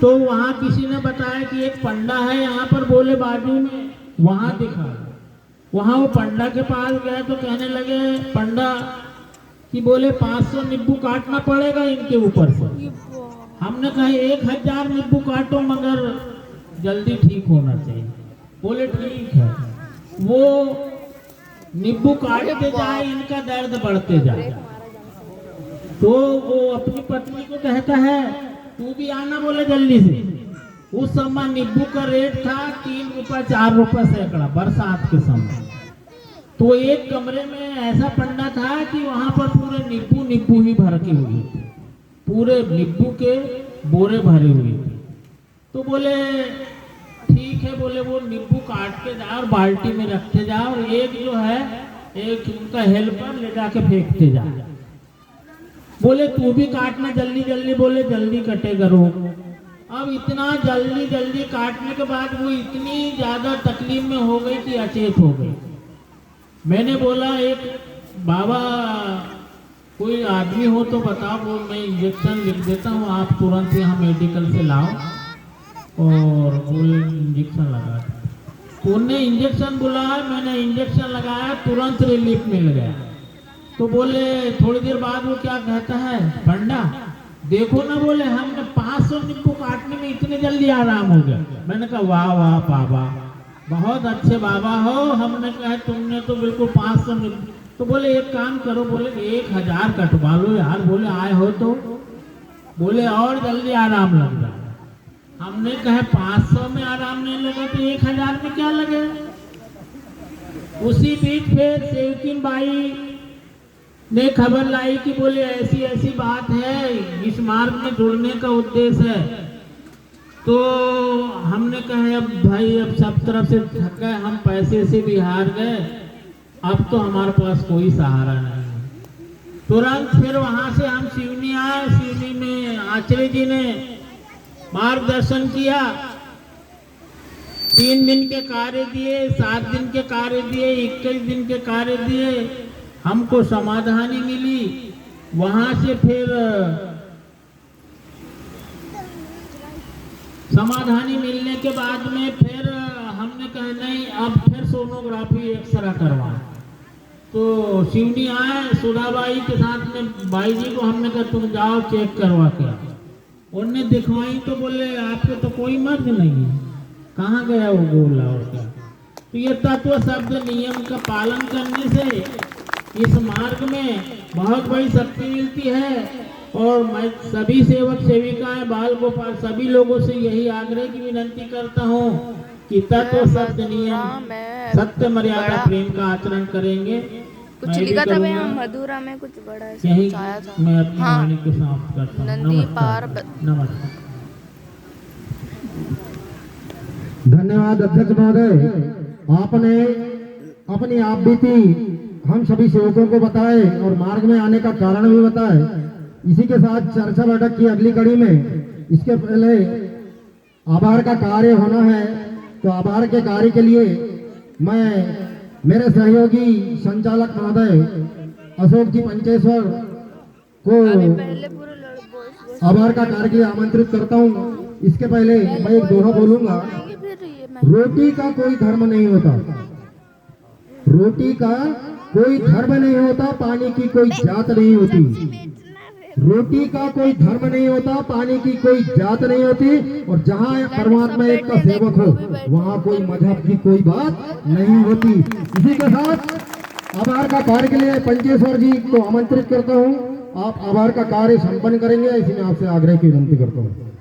तो वहाँ किसी ने बताया कि एक पंडा है यहाँ पर, बोले बाजू में, वहाँ दिखा। वहाँ वो पंडा के पास गए तो कहने लगे पंडा कि बोले 500 नींबू काटना पड़ेगा इनके ऊपर से। हमने कहा 1000 नींबू काटो मगर जल्दी ठीक होना चाहिए। बोले ठीक है। वो नींबू काटते जाए, इनका दर्द बढ़ते जाए। तो वो अपनी पत्नी को कहता है तू भी आना, बोले जल्दी से। उस समय नींबू का रेट था 3 रुपए 4 रुपए सैकड़ा, बरसात के समय। तो एक कमरे में ऐसा पंडा था कि वहां पर पूरे नींबू नींबू ही भर के हुए थे, पूरे नींबू के बोरे भरे हुए थे। तो बोले ठीक है, बोले वो नींबू काट के जाओ और बाल्टी में रखते जाओ, और एक जो है एक उनका हेल्पर ले जाके फेंकते जा। बोले तू भी काटना जल्दी जल्दी, बोले जल्दी कटे करो। अब इतना जल्दी जल्दी काटने के बाद वो इतनी ज्यादा तकलीफ में हो गई कि अचेत हो गई। मैंने बोला एक बाबा कोई आदमी हो तो बताओ, वो मैं इंजेक्शन लिख देता हूँ, आप तुरंत यहाँ मेडिकल से लाओ और वो इंजेक्शन लगा। तो उन्हें इंजेक्शन बुलाया, मैंने इंजेक्शन लगाया, तुरंत रिलीफ मिल गया। तो बोले थोड़ी देर बाद वो क्या कहता है पंडा देखो ना, बोले हमने 500 नींबू काटने में इतने जल्दी आराम हो गया। मैंने कहा वाह वाह बाबा, बहुत अच्छे बाबा हो। हमने कहा तुमने तो बिल्कुल 500 नींबू। तो बोले एक काम करो, बोले 1000 कटवा लो यार, बोले आए हो तो, बोले और जल्दी आराम लग जाए। हमने कहा 500 में आराम नहीं लगा तो 1000 में क्या लगे। उसी बीच फिर सेवकिन बाई ने खबर लाई कि बोले ऐसी ऐसी बात है, इस मार्ग में जुड़ने का उद्देश्य है। तो हमने कहा अब भाई अब सब तरफ से थक गए, हम पैसे से भी हार गए, अब तो हमारे पास कोई सहारा नहीं है। तुरंत फिर वहां से हम सिवनी आए। सिवनी में आचार्य जी ने मार्गदर्शन किया। 3 दिन के कार्य दिए, 7 दिन के कार्य दिए, 21 दिन के कार्य दिए। हमको समाधानी मिली। वहां से फिर समाधानी मिलने के बाद में फिर हमने कहा नहीं अब फिर सोनोग्राफी एक्सरा करवाएं। तो सिवनी आए, सुधाबाई के साथ में बाई जी को हमने कहा तुम जाओ चेक करवा के। उनने दिखवाई तो बोले आपके तो कोई मर्ज नहीं है, कहाँ गया वो बोला और क्या। तो ये तत्व शब्द नियम का पालन करने से इस मार्ग में बहुत बड़ी शक्ति मिलती है। और मैं सभी सेवक सेविकाएं बाल गोपाल सभी लोगों से यही आग्रह की विनती करता हूँ कि तत्व शब्द नियम सत्य मर्यादा प्रेम का आचरण करेंगे। कुछ लिखा था भैया मधुरा में, कुछ बड़ा यही आया था। मैं अपनी वाणी को समाप्त करता हूँ। नंदी पार नमस्कार। धन्यवाद अध्यक्ष महोदय, आपने अपनी आप बीती हम सभी सेवकों को बताए और मार्ग में आने का कारण भी बताए। इसी के साथ चर्चा बैठक की अगली कड़ी में इसके पहले आभार का कार्य होना है। तो आभार के कार्य के लिए मैं मेरे सहयोगी संचालक महोदय अशोक जी पंचेश्वर को आभार का कार्य के लिए आमंत्रित करता हूँ। इसके पहले मैं एक दोहा बोलूंगा। रोटी का कोई धर्म नहीं होता, रोटी का कोई धर्म नहीं होता, पानी की कोई जात नहीं होती। रोटी का कोई धर्म नहीं होता, पानी की कोई जात नहीं होती। और जहाँ परमात्मा एक का सेवक हो वहाँ कोई मजहब की कोई बात नहीं होती। इसी के साथ आभार का कार्य के लिए पंचेश्वर जी को आमंत्रित करता हूँ। आप आभार का कार्य संपन्न करेंगे, इसी में आपसे आग्रह की विनती करता हूँ।